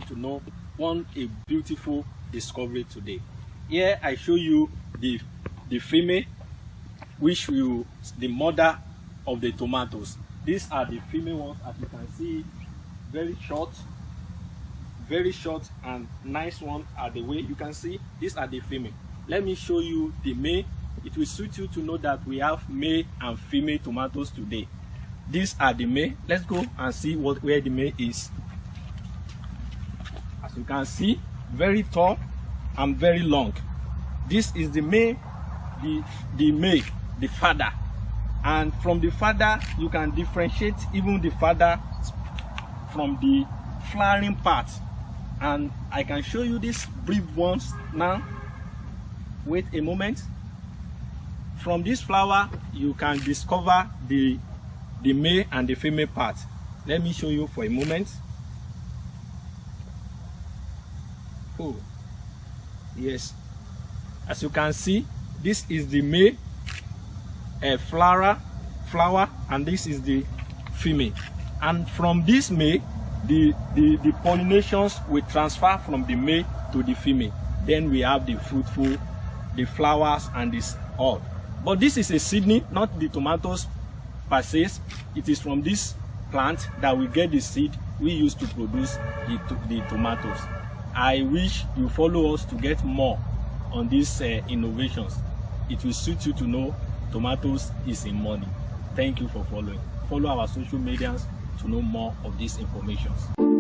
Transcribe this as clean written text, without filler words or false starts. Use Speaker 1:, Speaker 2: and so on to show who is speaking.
Speaker 1: to know a beautiful discovery today. Here I show you the female, which will the mother of the tomatoes. These are the female ones, as you can see, very short and nice one are the way you can see. These are the female. Let me show you the male. It will suit you to know that we have male and female tomatoes today. These are the male. Let's go and see where the male is. As you can see, very tall and very long. This is the male, the father. And from the father, you can differentiate even the father from the flowering part. And I can show you these brief ones now. Wait a moment. From this flower, you can discover the male and the female part. Let me show you for a moment. Oh, yes. As you can see, this is the male flower, and this is the female. And from this male, the pollinations will transfer from the male to the female. Then we have the fruitful, the flowers, and this all. But this is a seedling, not the tomatoes per se. It is from this plant that we get the seed we use to produce the tomatoes. I wish you follow us to get more on these innovations. It will suit you to know tomatoes is in money. Thank you for following. Follow our social medias to know more of these informations.